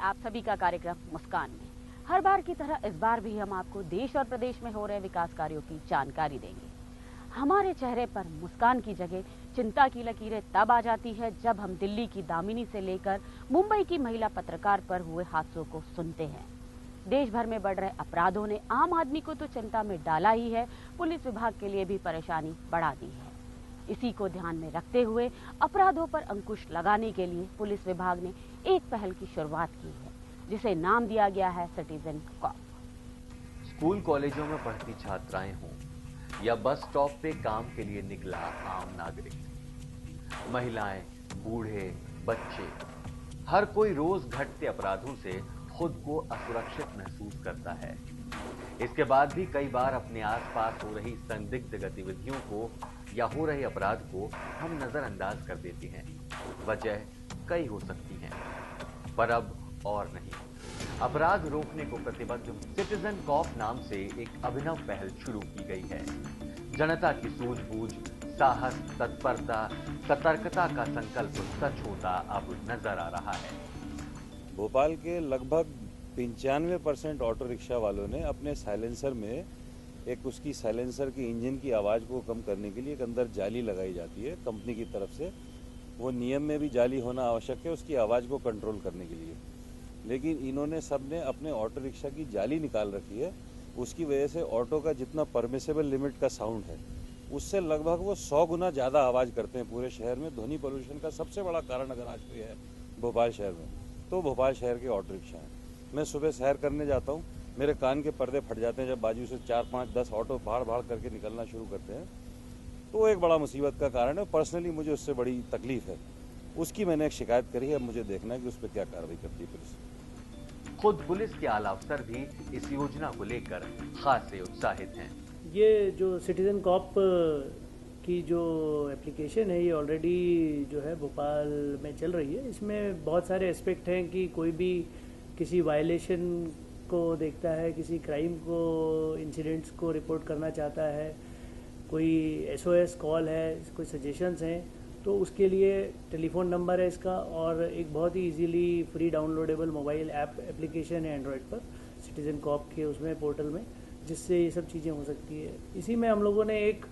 आप सभी का कार्यक्रम मुस्कान में। हर बार की तरह इस बार भी हम आपको देश और प्रदेश में हो रहे विकास कार्यों की जानकारी देंगे। हमारे चेहरे पर मुस्कान की जगह चिंता की लकीरें तब आ जाती है जब हम दिल्ली की दामिनी से लेकर मुंबई की महिला पत्रकार पर हुए हादसों को सुनते हैं। देश भर में बढ़ रहे अपराधों ने आम आदमी को तो चिंता में डाला ही है, पुलिस विभाग के लिए भी परेशानी बढ़ा दी है। इसी को ध्यान में रखते हुए अपराधों पर अंकुश लगाने के लिए पुलिस विभाग ने एक पहल की शुरुआत की है, जिसे नाम दिया गया है सिटीजन कॉप। स्कूल कॉलेजों में पढ़ती छात्राएं हों या बस स्टॉप पे काम के लिए निकला आम नागरिक, महिलाएं, बूढ़े, बच्चे, हर कोई रोज घटते अपराधों से खुद को असुरक्षित महसूस करता है। इसके बाद भी कई बार अपने आसपास हो रही संदिग्ध गतिविधियों को या हो रहे अपराध को हम नजरअंदाज कर देते हैं। वजह कई हो सकती हैं, पर अब और नहीं। अपराध रोकने को प्रतिबद्ध सिटीजन कॉप नाम से एक अभिनव पहल शुरू की गई है। जनता की सूझबूझ, साहस, तत्परता, सतर्कता का संकल्प सच होता अब नजर आ रहा है। भोपाल के लगभग 95% ऑटो रिक्शा वालों ने अपने साइलेंसर में एक उसकी साइलेंसर की इंजन की आवाज़ को कम करने के लिए एक अंदर जाली लगाई जाती है कंपनी की तरफ से। वो नियम में भी जाली होना आवश्यक है उसकी आवाज़ को कंट्रोल करने के लिए, लेकिन इन्होंने सबने अपने ऑटो रिक्शा की जाली निकाल रखी है। उसकी वजह से ऑटो का जितना परमिसेबल लिमिट का साउंड है उससे लगभग वो 100 गुना ज़्यादा आवाज़ करते हैं। पूरे शहर में ध्वनि पोल्यूशन का सबसे बड़ा कारण अगर आज कोई है भोपाल शहर में तो भोपाल शहर के ऑटो रिक्शा हैं। मैं सुबह सैर करने जाता हूँ, मेरे कान के पर्दे फट जाते हैं जब बाजू से 4, 5, 10 ऑटो भाड़ भाड़ करके निकलना शुरू करते हैं, तो एक बड़ा मुसीबत का कारण है। पर्सनली मुझे उससे बड़ी तकलीफ है। उसकी मैंने एक शिकायत करी है, अब मुझे देखना है कि उस पर क्या कार्रवाई करती है पुलिस। खुद पुलिस के आला अफसर भी इस योजना को लेकर खासे उत्साहित हैं। ये जो सिटीजन कॉप की जो एप्लीकेशन है ये ऑलरेडी जो है भोपाल में चल रही है। इसमें बहुत सारे एस्पेक्ट हैं कि कोई भी किसी वायलेशन को देखता है, किसी क्राइम को, इंसिडेंट्स को रिपोर्ट करना चाहता है, कोई SOS कॉल है, कोई सजेशंस हैं, तो उसके लिए टेलीफोन नंबर है इसका। और एक बहुत ही easily free downloadable mobile app application है एंड्रॉयड पर सिटीजन कॉप के उसमें पोर्टल में, जिससे ये सब चीज़ें हो सकती है। इसी में हम लोगों ने एक,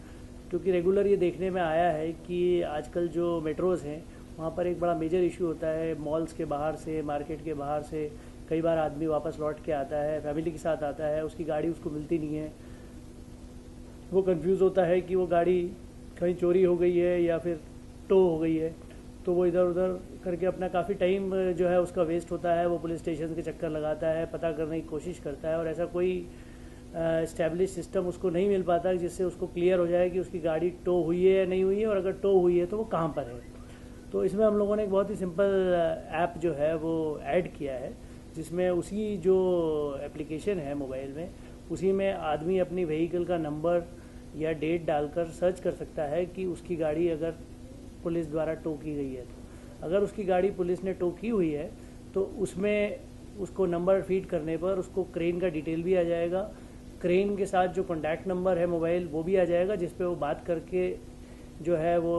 क्योंकि रेगुलर ये देखने में आया है कि आजकल जो मेट्रोज़ हैं वहाँ पर एक बड़ा मेजर इशू होता है। मॉल्स के बाहर से, मार्केट के बाहर से कई बार आदमी वापस लौट के आता है, फैमिली के साथ आता है, उसकी गाड़ी उसको मिलती नहीं है। वो कंफ्यूज होता है कि वो गाड़ी कहीं चोरी हो गई है या फिर टो हो गई है, तो वो इधर उधर करके अपना काफ़ी टाइम जो है उसका वेस्ट होता है। वो पुलिस स्टेशन के चक्कर लगाता है, पता करने की कोशिश करता है, और ऐसा कोई इस्टेब्लिश सिस्टम उसको नहीं मिल पाता जिससे उसको क्लियर हो जाए कि उसकी गाड़ी टो हुई है या नहीं हुई है, और अगर टो हुई है तो वो कहाँ पर है। तो इसमें हम लोगों ने एक बहुत ही सिंपल ऐप जो है वो ऐड किया है, जिसमें उसी जो एप्लीकेशन है मोबाइल में, उसी में आदमी अपनी व्हीकल का नंबर या डेट डालकर सर्च कर सकता है कि उसकी गाड़ी अगर पुलिस द्वारा टो की गई है। तो अगर उसकी गाड़ी पुलिस ने टो की हुई है तो उसमें उसको नंबर फीड करने पर उसको क्रेन का डिटेल भी आ जाएगा। क्रेन के साथ जो कॉन्टैक्ट नंबर है मोबाइल वो भी आ जाएगा, जिस पे वो बात करके जो है वो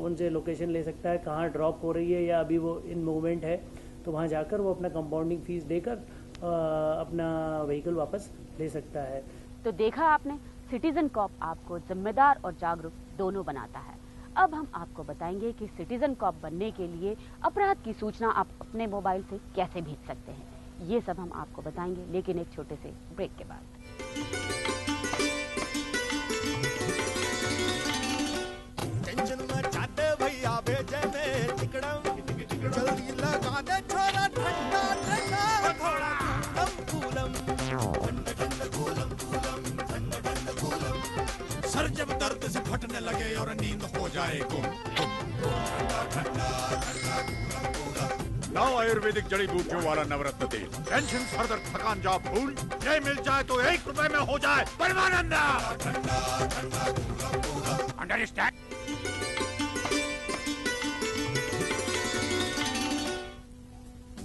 उनसे लोकेशन ले सकता है कहाँ ड्रॉप हो रही है या अभी वो इन मूवमेंट है, तो वहाँ जाकर वो अपना कंपाउंडिंग फीस देकर अपना व्हीकल वापस ले सकता है। तो देखा आपने, सिटीजन कॉप आपको जिम्मेदार और जागरूक दोनों बनाता है। अब हम आपको बताएंगे कि सिटीजन कॉप बनने के लिए अपराध की सूचना आप अपने मोबाइल से कैसे भेज सकते हैं। ये सब हम आपको बताएंगे, लेकिन एक छोटे से ब्रेक के बाद। टेंशन मचाते भैया भेजे में टिकड़म, जल्दी लगा दे छोरा ठंडा ठंडा, थोड़ा कूलम कूलम, सर जब दर्द से फटने लगे और नींद हो जाए गुम, नव आयुर्वेदिक जड़ी बूटियों वाला नवरत्न तेल, टेंशन, सर दर्द, थकान जा भूल, ये मिल जाए तो 1 रुपए में हो जाए परमानंद। अंडरस्टैंड?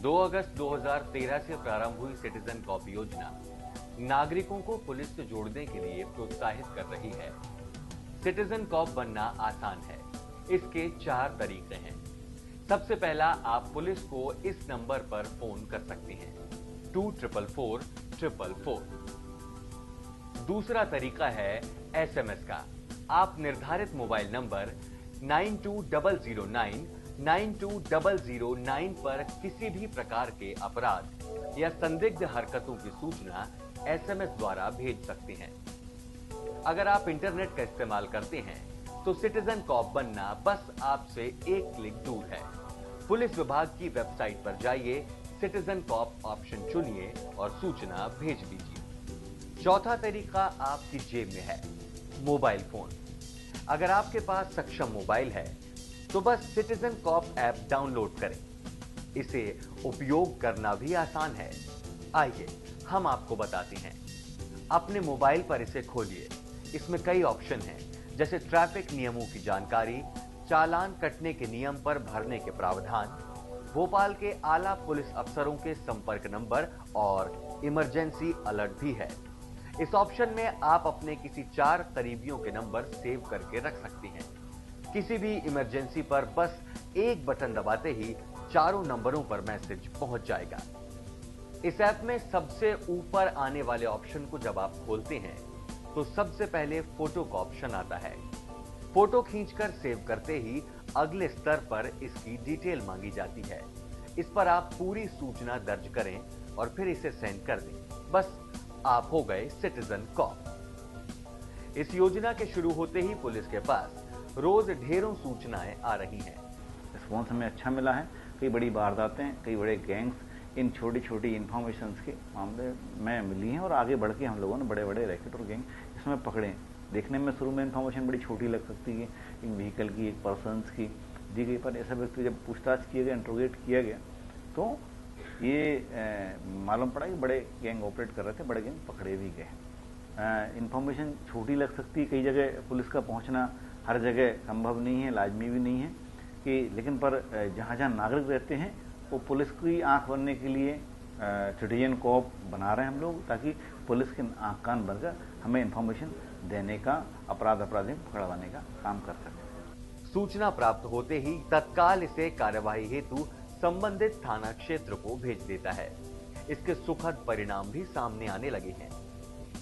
2 अगस्त 2013 से प्रारंभ हुई सिटीजन कॉप योजना नागरिकों को पुलिस से जोड़ने के लिए प्रोत्साहित कर रही है। सिटीजन कॉप बनना आसान है। इसके 4 तरीके हैं। सबसे पहला आप पुलिस को इस नंबर पर फोन कर सकते हैं 244444। दूसरा तरीका है एसएमएस का। आप निर्धारित मोबाइल नंबर 9200992009 पर किसी भी प्रकार के अपराध या संदिग्ध हरकतों की सूचना एसएमएस द्वारा भेज सकते हैं। अगर आप इंटरनेट का इस्तेमाल करते हैं तो सिटीजन कॉप बनना बस आपसे एक क्लिक दूर है। पुलिस विभाग की वेबसाइट पर जाइए, सिटीजन कॉप ऑप्शन चुनिए और सूचना भेज दीजिए। चौथा तरीका आपकी जेब में है, मोबाइल फोन। अगर आपके पास सक्षम मोबाइल है तो बस सिटीजन कॉप ऐप डाउनलोड करें। इसे उपयोग करना भी आसान है। आइए हम आपको बताते हैं। अपने मोबाइल पर इसे खोलिए। इसमें कई ऑप्शन हैं, जैसे ट्रैफिक नियमों की जानकारी, चालान कटने के नियम पर भरने के प्रावधान, भोपाल के आला पुलिस अफसरों के संपर्क नंबर और इमरजेंसी अलर्ट भी है। इस ऑप्शन में आप अपने किसी 4 करीबियों के नंबर सेव करके रख सकते हैं। किसी भी इमरजेंसी पर बस एक बटन दबाते ही चारों नंबरों पर मैसेज पहुंच जाएगा। इस ऐप में सबसे ऊपर आने वाले ऑप्शन को जब आप खोलते हैं तो सबसे पहले फोटो का ऑप्शन आता है। फोटो खींचकर सेव करते ही अगले स्तर पर इसकी डिटेल मांगी जाती है। इस पर आप पूरी सूचना दर्ज करें और फिर इसे सेंड कर दें। बस आप हो गए सिटीजन कॉप। इस योजना के शुरू होते ही पुलिस के पास रोज ढेरों सूचनाएं आ रही हैं। रिस्पॉन्स हमें अच्छा मिला है। कई बड़ी वारदातें, कई बड़े गैंग्स इन छोटी छोटी इंफॉर्मेशन के मामले में मिली हैं और आगे बढ़ के हम लोगों ने बड़े बड़े रैकेट और गैंग इसमें पकड़े। देखने में शुरू में इंफॉर्मेशन बड़ी छोटी लग सकती है, एक व्हीकल की, एक पर्सन्स की दी गई, पर ऐसा व्यक्ति जब पूछताछ किया गया, इंट्रोगेट किया गया तो ये मालूम पड़ा कि बड़े गैंग ऑपरेट कर रहे थे, बड़े गैंग पकड़े भी गए। इंफॉर्मेशन छोटी लग सकती है, कई जगह पुलिस का पहुंचना हर जगह संभव नहीं है, लाजमी भी नहीं है कि, लेकिन पर जहाँ जहाँ नागरिक रहते हैं वो पुलिस की आंख बनने के लिए सिटीजन कॉप बना रहे हैं हम लोग, ताकि पुलिस के आंख कान बनकर हमें इंफॉर्मेशन देने का, अपराधी पकड़वाने का काम कर सकें। सूचना प्राप्त होते ही तत्काल इसे कार्यवाही हेतु संबंधित थाना क्षेत्र को भेज देता है। इसके सुखद परिणाम भी सामने आने लगे हैं।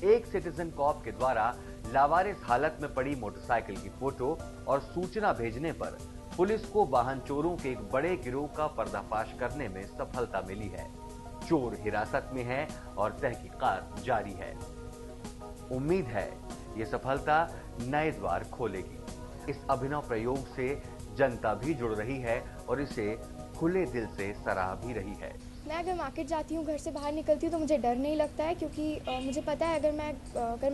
एक सिटीजन कॉप के द्वारा लावारिस हालत में पड़ी मोटरसाइकिल की फोटो और सूचना भेजने पर पुलिस को वाहन चोरों के एक बड़े गिरोह का पर्दाफाश करने में सफलता मिली है। चोर हिरासत में है और तहकीकात जारी है। उम्मीद है ये सफलता नए द्वार खोलेगी। इस अभिनव प्रयोग से जनता भी जुड़ रही है और इसे खुले दिल से सराह भी रही है। मैं अगर मार्केट जाती हूँ, घर से बाहर निकलती हूँ तो मुझे डर नहीं लगता है, क्योंकि मुझे पता है अगर मैं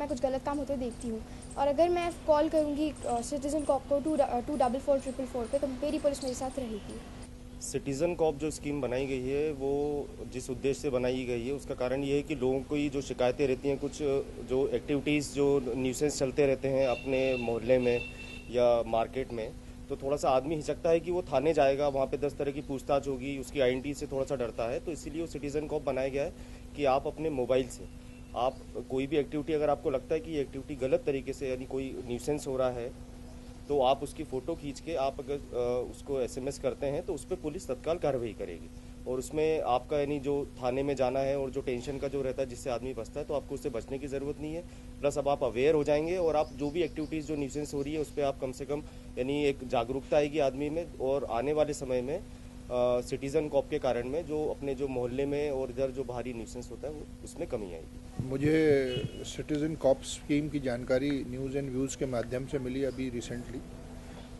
कुछ गलत काम होते देखती हूँ और अगर मैं कॉल करूँगी सिटीजन कॉप को 244444 पे, तो मेरी पुलिस मेरे साथ रहेगी। सिटीज़न कॉप जो स्कीम बनाई गई है वो जिस उद्देश्य से बनाई गई है उसका कारण ये है कि लोगों को जो शिकायतें रहती हैं, कुछ जो एक्टिविटीज़ जो न्यूसेंस चलते रहते हैं अपने मोहल्ले में या मार्केट में, तो थोड़ा सा आदमी हिचकता है कि वो थाने जाएगा, वहाँ पे 10 तरह की पूछताछ होगी, उसकी आइडेंटिटी से थोड़ा सा डरता है। तो इसीलिए वो सिटीज़न कॉप बनाया गया है कि आप अपने मोबाइल से आप कोई भी एक्टिविटी, अगर आपको लगता है कि ये एक्टिविटी गलत तरीके से यानी कोई न्यूसेंस हो रहा है, तो आप उसकी फ़ोटो खींच के आप अगर उसको एसएमएस करते हैं तो उस पर पुलिस तत्काल कार्रवाई करेगी। और उसमें आपका यानी जो थाने में जाना है और जो टेंशन का जो रहता है जिससे आदमी बचता है, तो आपको उससे बचने की ज़रूरत नहीं है। प्लस अब आप अवेयर हो जाएंगे और आप जो भी एक्टिविटीज़ जो न्यूसेंस हो रही है उस पर आप कम से कम यानी एक जागरूकता आएगी आदमी में, और आने वाले समय में सिटीज़न कॉप के कारण में जो अपने जो मोहल्ले में और इधर जो बाहरी न्यूसेंस होता है वो उसमें कमी आएगी। मुझे सिटीज़न कॉप स्कीम की जानकारी न्यूज़ एंड व्यूज़ के माध्यम से मिली अभी रिसेंटली,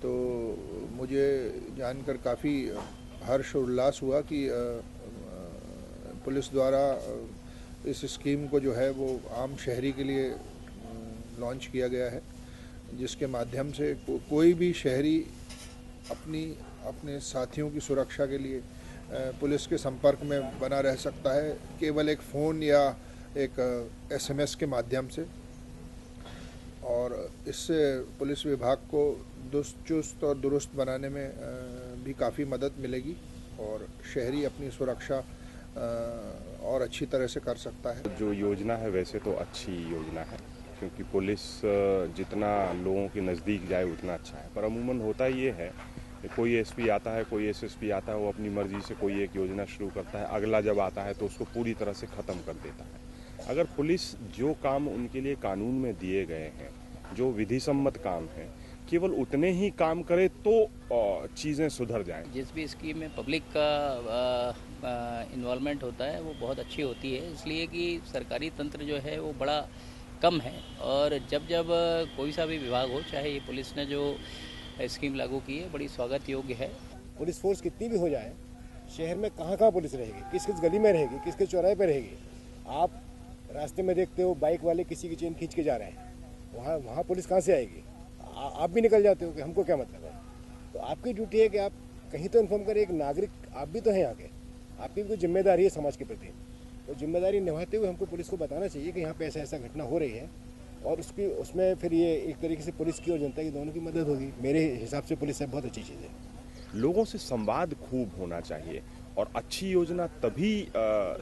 तो मुझे जानकर काफ़ी हर्ष और उल्लास हुआ कि पुलिस द्वारा इस स्कीम को जो है वो आम शहरी के लिए लॉन्च किया गया है, जिसके माध्यम से कोई भी शहरी अपने साथियों की सुरक्षा के लिए पुलिस के संपर्क में बना रह सकता है, केवल एक फ़ोन या एक एसएमएस के माध्यम से। और इससे पुलिस विभाग को चुस्त और दुरुस्त बनाने में भी काफ़ी मदद मिलेगी और शहरी अपनी सुरक्षा और अच्छी तरह से कर सकता है। जो योजना है वैसे तो अच्छी योजना है, क्योंकि पुलिस जितना लोगों के नज़दीक जाए उतना अच्छा है, पर अमूमन होता ये है कोई एसपी आता है, कोई एसएसपी आता है, वो अपनी मर्जी से कोई एक योजना शुरू करता है, अगला जब आता है तो उसको पूरी तरह से ख़त्म कर देता है। अगर पुलिस जो काम उनके लिए कानून में दिए गए हैं, जो विधि सम्मत काम है, केवल उतने ही काम करे तो चीज़ें सुधर जाएं। जिस भी स्कीम में पब्लिक का इन्वॉल्वमेंट होता है वो बहुत अच्छी होती है, इसलिए कि सरकारी तंत्र जो है वो बड़ा कम है। और जब जब कोई सा भी विभाग हो, चाहे ये पुलिस ने जो स्कीम लागू की है, बड़ी स्वागत योग्य है। पुलिस फोर्स कितनी भी हो जाए, शहर में कहाँ कहाँ पुलिस रहेगी, किस किस गली में रहेगी, किस किस चौराहे पर रहेगी। आप रास्ते में देखते हो बाइक वाले किसी की चेन खींच के जा रहे हैं, वहाँ पुलिस कहाँ से आएगी? आप भी निकल जाते हो कि हमको क्या मतलब है। तो आपकी ड्यूटी है कि आप कहीं तो इन्फॉर्म करें। एक नागरिक आप भी तो हैं यहाँ के, आपकी भी कोई जिम्मेदारी है समाज के प्रति। तो जिम्मेदारी निभाते हुए हमको पुलिस को बताना चाहिए कि यहाँ पे ऐसा घटना हो रही है, और उसमें फिर ये एक तरीके से पुलिस की और जनता की दोनों की मदद होगी। मेरे हिसाब से पुलिस बहुत अच्छी चीज़ है। लोगों से संवाद खूब होना चाहिए, और अच्छी योजना तभी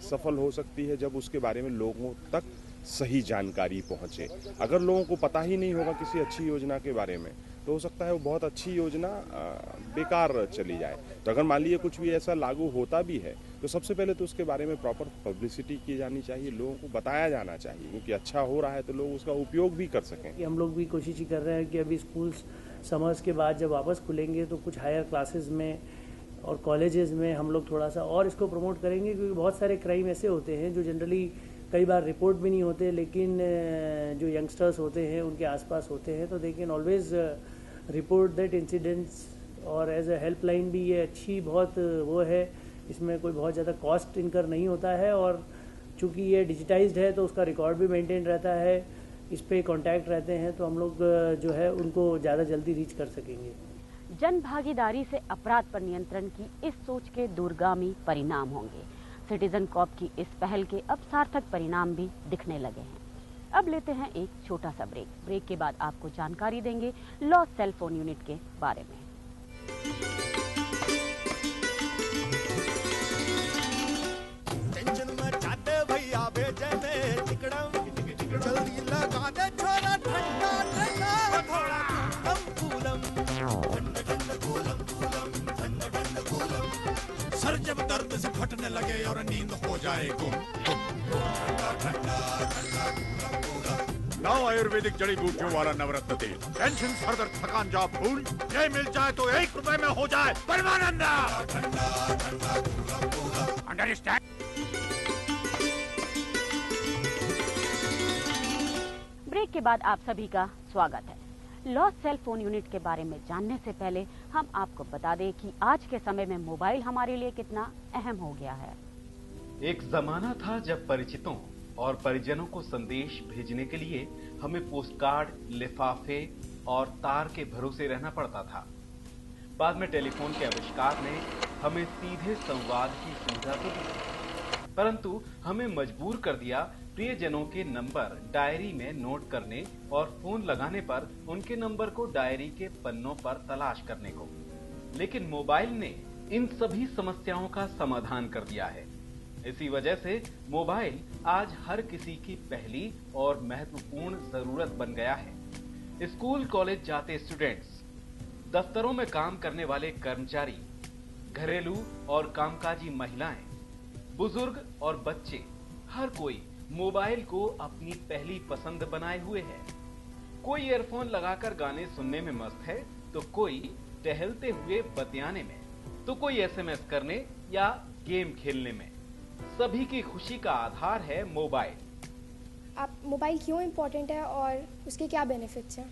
सफल हो सकती है जब उसके बारे में लोगों तक सही जानकारी पहुंचे। अगर लोगों को पता ही नहीं होगा किसी अच्छी योजना के बारे में, तो हो सकता है वो बहुत अच्छी योजना बेकार चली जाए। तो अगर मान लीजिए कुछ भी ऐसा लागू होता भी है, तो सबसे पहले तो उसके बारे में प्रॉपर पब्लिसिटी की जानी चाहिए, लोगों को बताया जाना चाहिए, क्योंकि अच्छा हो रहा है तो लोग उसका उपयोग भी कर सकें। हम लोग भी कोशिश ही कर रहे हैं कि अभी स्कूल्स समर्स के बाद जब वापस खुलेंगे तो कुछ हायर क्लासेस में और कॉलेजेस में हम लोग थोड़ा सा और इसको प्रमोट करेंगे, क्योंकि बहुत सारे क्राइम ऐसे होते हैं जो जनरली कई बार रिपोर्ट भी नहीं होते, लेकिन जो यंगस्टर्स होते हैं उनके आसपास होते हैं, तो they can always report that incidents. और एज अ हेल्पलाइन भी ये अच्छी बहुत वो है, इसमें कोई बहुत ज़्यादा कॉस्ट इनकर नहीं होता है, और चूँकि ये डिजिटाइज्ड है तो उसका रिकॉर्ड भी मेंटेन रहता है, इस पर कॉन्टैक्ट रहते हैं, तो हम लोग जो है उनको ज़्यादा जल्दी रीच कर सकेंगे। जन भागीदारी से अपराध पर नियंत्रण की इस सोच के दूरगामी परिणाम होंगे। सिटीजन कॉप की इस पहल के अब सार्थक परिणाम भी दिखने लगे हैं। अब लेते हैं एक छोटा सा ब्रेक के बाद आपको जानकारी देंगे लॉस्ट सेल फोन यूनिट के बारे में। टेंशन में जाते भैया भेजे में टिकड़म जल्दी लगा दे छोरा ठंडा ठंडा थोड़ा कूलम सर जब दर्द से फटने लगे और नींद हो जाए गुम। नौ आयुर्वेदिक जड़ी बूटियों वाला नवरत्न तेल, टेंशन सर दर्द थकान जॉब भूल, ये मिल जाए तो 1 रुपए में हो जाए परमानंद। अंडरस्टैंड? ब्रेक के बाद आप सभी का स्वागत है। लॉस्ट सेल फोन यूनिट के बारे में जानने से पहले हम आपको बता दें कि आज के समय में मोबाइल हमारे लिए कितना अहम हो गया है। एक जमाना था जब परिचितों और परिजनों को संदेश भेजने के लिए हमें पोस्टकार्ड, लिफाफे और तार के भरोसे रहना पड़ता था। बाद में टेलीफोन के आविष्कार ने हमें सीधे संवाद की सुविधा तो दी, परंतु हमें मजबूर कर दिया प्रियजनों के नंबर डायरी में नोट करने और फोन लगाने पर उनके नंबर को डायरी के पन्नों पर तलाश करने को। लेकिन मोबाइल ने इन सभी समस्याओं का समाधान कर दिया है। इसी वजह से मोबाइल आज हर किसी की पहली और महत्वपूर्ण जरूरत बन गया है। स्कूल कॉलेज जाते स्टूडेंट्स, दफ्तरों में काम करने वाले कर्मचारी, घरेलू और कामकाजी महिलाएं, बुजुर्ग और बच्चे, हर कोई मोबाइल को अपनी पहली पसंद बनाए हुए है। कोई ईयरफोन लगाकर गाने सुनने में मस्त है, तो कोई टहलते हुए बतियाने में, तो कोई एसएमएस करने या गेम खेलने में। सभी की खुशी का आधार है मोबाइल। आप मोबाइल क्यों इम्पोर्टेंट है और उसके क्या बेनिफिट्स हैं?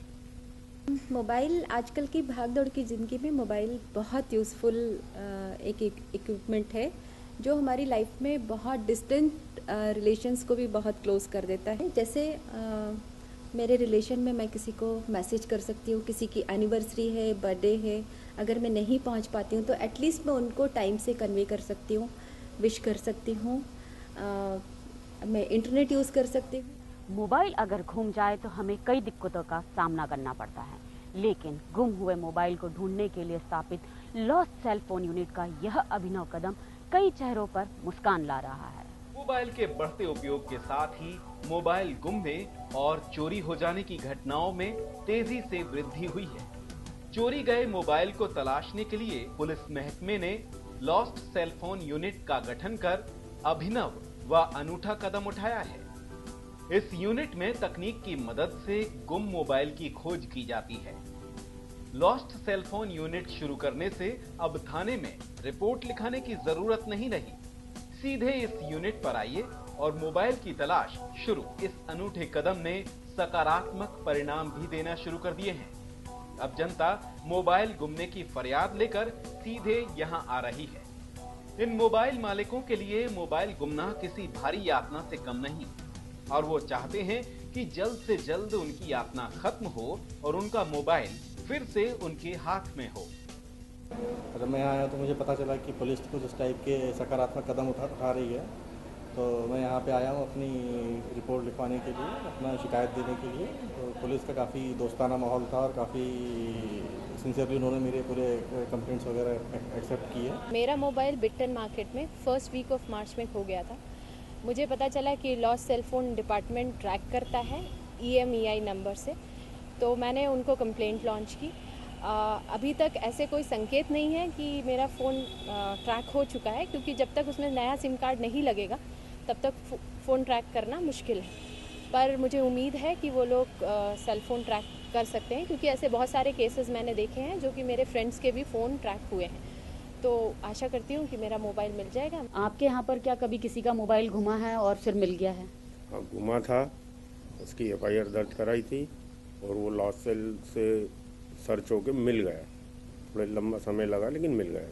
मोबाइल आजकल की भागदौड़ की ज़िंदगी में मोबाइल बहुत यूज़फुल एक इक्विपमेंट है, जो हमारी लाइफ में बहुत डिस्टेंट रिलेशंस को भी बहुत क्लोज कर देता है। जैसे मेरे रिलेशन में मैं किसी को मैसेज कर सकती हूँ, किसी की एनिवर्सरी है, बर्थडे है, अगर मैं नहीं पहुँच पाती हूँ तो एटलीस्ट मैं उनको टाइम से कन्वे कर सकती हूँ, विश कर सकती हूँ, मैं इंटरनेट यूज़ कर सकती हूँ। मोबाइल अगर घूम जाए तो हमें कई दिक्कतों का सामना करना पड़ता है, लेकिन गुम हुए मोबाइल को ढूंढने के लिए स्थापित लॉस्ट सेल फोन यूनिट का यह अभिनव कदम कई चेहरों पर मुस्कान ला रहा है। मोबाइल के बढ़ते उपयोग के साथ ही मोबाइल गुमने और चोरी हो जाने की घटनाओं में तेजी से वृद्धि हुई है। चोरी गए मोबाइल को तलाशने के लिए पुलिस महकमे ने लॉस्ट सेल फोन यूनिट का गठन कर अभिनव व अनूठा कदम उठाया है। इस यूनिट में तकनीक की मदद से गुम मोबाइल की खोज की जाती है। लॉस्ट सेल फोन यूनिट शुरू करने से अब थाने में रिपोर्ट लिखाने की जरूरत नहीं रही। सीधे इस यूनिट पर आइए और मोबाइल की तलाश शुरू। इस अनूठे कदम ने सकारात्मक परिणाम भी देना शुरू कर दिए हैं। अब जनता मोबाइल गुमने की फरियाद लेकर सीधे यहां आ रही है। इन मोबाइल मालिकों के लिए मोबाइल गुमना किसी भारी यातना से कम नहीं और वो चाहते हैं कि जल्द से जल्द उनकी यातना खत्म हो और उनका मोबाइल फिर से उनके हाथ में हो। जब मैं यहाँ आया तो मुझे पता चला कि पुलिस कुछ इस टाइप के सकारात्मक कदम उठा रही है, तो मैं यहाँ पे आया हूँ अपनी रिपोर्ट लिखवाने के लिए, अपना शिकायत देने के लिए। तो पुलिस का काफ़ी दोस्ताना माहौल था और काफ़ी सिंसियरली उन्होंने मेरे पूरे कंप्लेंट्स वगैरह एक्सेप्ट किए। मेरा मोबाइल बिट्टन मार्केट में फर्स्ट वीक ऑफ मार्च में खो गया था। मुझे पता चला कि lost cell phone department track करता है EMEI नंबर से, तो मैंने उनको कंप्लेंट लॉन्च की। अभी तक ऐसे कोई संकेत नहीं है कि मेरा फ़ोन ट्रैक हो चुका है, क्योंकि जब तक उसमें नया सिम कार्ड नहीं लगेगा तब तक फ़ोन ट्रैक करना मुश्किल है। पर मुझे उम्मीद है कि वो लोग सेल फ़ोन ट्रैक कर सकते हैं, क्योंकि ऐसे बहुत सारे केसेस मैंने देखे हैं जो कि मेरे फ्रेंड्स के भी फ़ोन ट्रैक हुए हैं। तो आशा करती हूँ कि मेरा मोबाइल मिल जाएगा। आपके यहाँ पर क्या कभी किसी का मोबाइल घुमा है और फिर मिल गया है? हाँ, घुमा था, उसकी FIR दर्ज कराई थी और वो लॉस्ट सेल से सर्च होके मिल गया। थोड़ा लंबा समय लगा लेकिन मिल गया।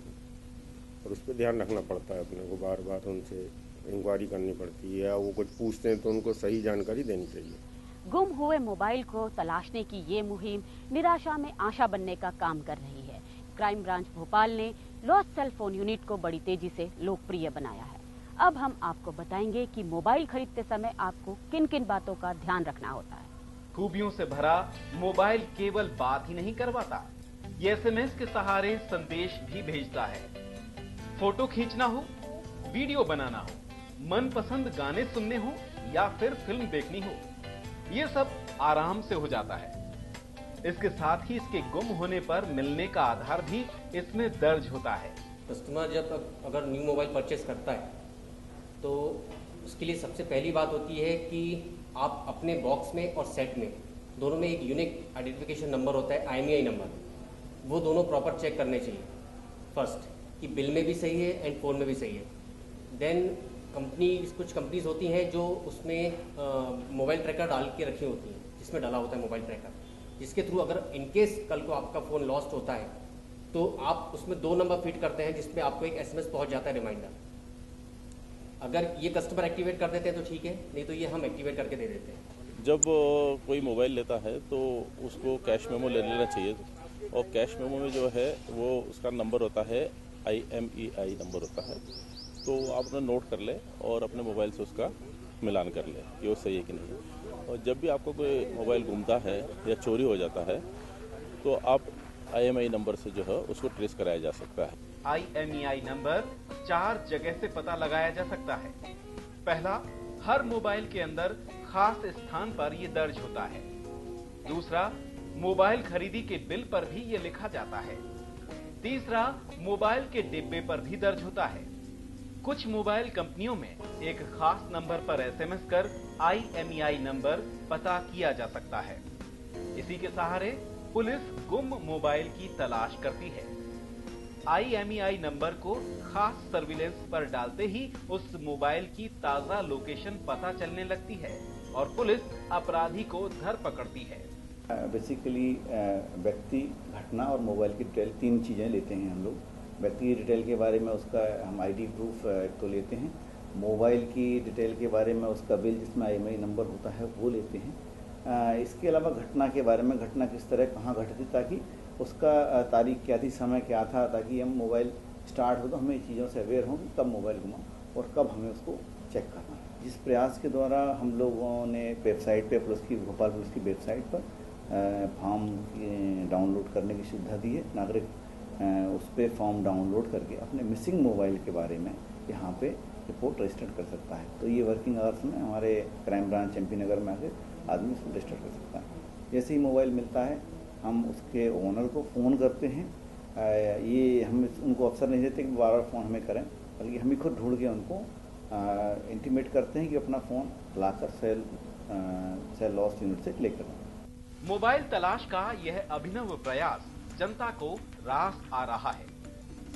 और उस पर ध्यान रखना पड़ता है अपने को, बार बार उनसे इंक्वायरी करनी पड़ती है, या वो कुछ पूछते हैं तो उनको सही जानकारी देनी चाहिए। गुम हुए मोबाइल को तलाशने की ये मुहिम निराशा में आशा बनने का काम कर रही है। क्राइम ब्रांच भोपाल ने लॉस्ट सेल फोन यूनिट को बड़ी तेजी से लोकप्रिय बनाया है। अब हम आपको बताएंगे कि मोबाइल खरीदते समय आपको किन किन बातों का ध्यान रखना होता है। खूबियों से भरा मोबाइल केवल बात ही नहीं करवाता, ये SMS के सहारे संदेश भी भेजता है। फोटो खींचना हो, वीडियो बनाना हो, मनपसंद गाने सुनने हो या फिर फिल्म देखनी हो, ये सब आराम से हो जाता है। इसके साथ ही इसके गुम होने पर मिलने का आधार भी इसमें दर्ज होता है। कस्टमर जब अगर न्यू मोबाइल परचेस करता है तो उसके लिए सबसे पहली बात होती है कि आप अपने बॉक्स में और सेट में दोनों में एक यूनिक आइडेंटिफिकेशन नंबर होता है, IMEI नंबर, वो दोनों प्रॉपर चेक करने चाहिए। फर्स्ट कि बिल में भी सही है एंड फ़ोन में भी सही है। देन कुछ कंपनीज होती हैं जो उसमें मोबाइल ट्रैकर डाल के रखी होती हैं, जिसमें डाला होता है मोबाइल ट्रैकर, जिसके थ्रू अगर इनकेस कल को आपका फ़ोन लॉस्ट होता है तो आप उसमें 2 नंबर फिट करते हैं, जिसमें आपको एक SMS पहुंच जाता है रिमाइंडर। अगर ये कस्टमर एक्टिवेट कर देते हैं तो ठीक है, नहीं तो ये हम एक्टिवेट करके दे देते हैं। जब कोई मोबाइल लेता है तो उसको कैश मेमो ले लेना चाहिए, और कैश मेमो में जो है वो उसका नंबर होता है IMEI नंबर होता है, तो आप अपना नोट कर ले और अपने मोबाइल से उसका मिलान कर ले कि वो सही है कि नहीं। और जब भी आपको कोई मोबाइल गुमता है या चोरी हो जाता है तो आप IMEI नंबर से जो है उसको ट्रेस कराया जा सकता है। IMEI नंबर 4 जगह से पता लगाया जा सकता है। पहला, हर मोबाइल के अंदर खास स्थान पर ये दर्ज होता है। दूसरा, मोबाइल खरीदी के बिल पर भी ये लिखा जाता है। तीसरा, मोबाइल के डिब्बे पर भी दर्ज होता है। कुछ मोबाइल कंपनियों में एक खास नंबर पर SMS कर IMEI नंबर पता किया जा सकता है। इसी के सहारे पुलिस गुम मोबाइल की तलाश करती है। IMEI नंबर को खास सर्विलेंस पर डालते ही उस मोबाइल की ताजा लोकेशन पता चलने लगती है और पुलिस अपराधी को धर पकड़ती है। बेसिकली व्यक्ति, घटना और मोबाइल की डिटेल 3 चीज़ें लेते हैं हम लोग। व्यक्ति की डिटेल के बारे में उसका हम ID प्रूफ तो लेते हैं, मोबाइल की डिटेल के बारे में उसका बिल जिसमें IMEI नंबर होता है वो लेते हैं। इसके अलावा घटना के बारे में, घटना किस तरह कहाँ घटी, ताकि उसका तारीख क्या थी, समय क्या था, ताकि हम मोबाइल स्टार्ट हो तो हमें चीज़ों से अवेयर हों कि कब मोबाइल घुमा और कब हमें उसको चेक करना है। जिस प्रयास के द्वारा हम लोगों ने वेबसाइट पे भोपाल पुलिस की वेबसाइट पर फॉर्म डाउनलोड करने की सुविधा दी है। नागरिक उस पर फॉर्म डाउनलोड करके अपने मिसिंग मोबाइल के बारे में यहाँ पे रिपोर्ट रजिस्टर कर सकता है। तो ये वर्किंग आवर्स में हमारे क्राइम ब्रांच MP नगर में आकर आदमी इसको रजिस्टर कर सकता है। जैसे ही मोबाइल मिलता है हम उसके ओनर को फ़ोन करते हैं। ये हम उनको अवसर नहीं देते कि बार बार फ़ोन हमें करें, बल्कि हम ही खुद ढूंढ के उनको इंटीमेट करते हैं कि अपना फ़ोन लाकर सेल लॉस्ट यूनिट से लेकर आएं। मोबाइल तलाश का यह अभिनव प्रयास जनता को रास आ रहा है।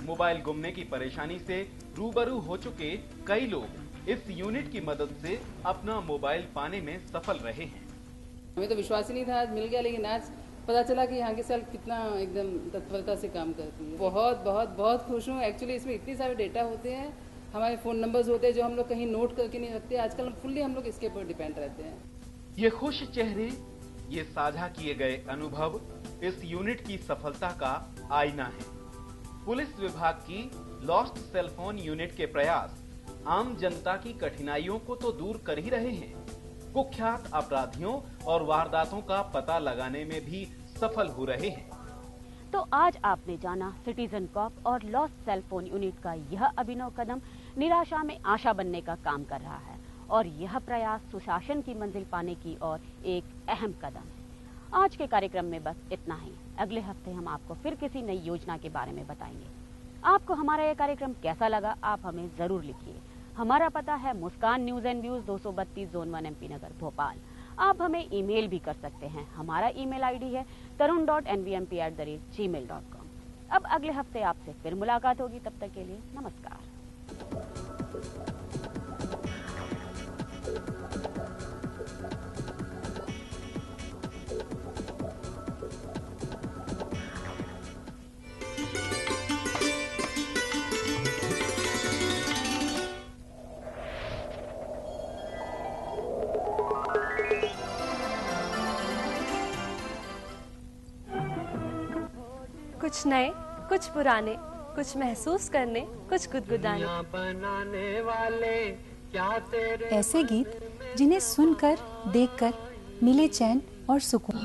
मोबाइल गुमने की परेशानी से रूबरू हो चुके कई लोग इस यूनिट की मदद से अपना मोबाइल पाने में सफल रहे हैं। हमें तो विश्वास ही नहीं था, आज मिल गया, लेकिन आज पता चला कि यहाँ की सेल कितना एकदम तत्परता से काम करती है। बहुत बहुत बहुत खुश हूँ। एक्चुअली इसमें इतने सारे डेटा होते हैं, हमारे फ़ोन नंबर्स होते हैं जो हम लोग कहीं नोट करके नहीं रखते। आजकल फुल्ली हम लोग इसके ऊपर डिपेंड रहते हैं। ये खुश चेहरे, ये साझा किए गए अनुभव इस यूनिट की सफलता का आईना है। पुलिस विभाग की लॉस्ट सेल फोन यूनिट के प्रयास आम जनता की कठिनाइयों को तो दूर कर ही रहे हैं, कुख्यात अपराधियों और वारदातों का पता लगाने में भी सफल हो रहे हैं। तो आज आपने जाना सिटीजन कॉप और लॉस्ट सेल फोन यूनिट का यह अभिनव कदम निराशा में आशा बनने का काम कर रहा है और यह प्रयास सुशासन की मंजिल पाने की ओर एक अहम कदम है। आज के कार्यक्रम में बस इतना ही। अगले हफ्ते हम आपको फिर किसी नई योजना के बारे में बताएंगे। आपको हमारा यह कार्यक्रम कैसा लगा, आप हमें जरूर लिखिए। हमारा पता है Muskan news and views 232 zone 1 MP Nagar Bhopal. आप हमें ईमेल भी कर सकते हैं। हमारा ईमेल आईडी है tarun.nvmp@gmail.com। अब अगले हफ्ते आपसे फिर मुलाकात होगी, तब तक के लिए नमस्कार। कुछ नए, कुछ पुराने, कुछ महसूस करने, कुछ गुदगुदाने। ऐसे गीत जिन्हें सुनकर, देखकर मिले चैन और सुकून।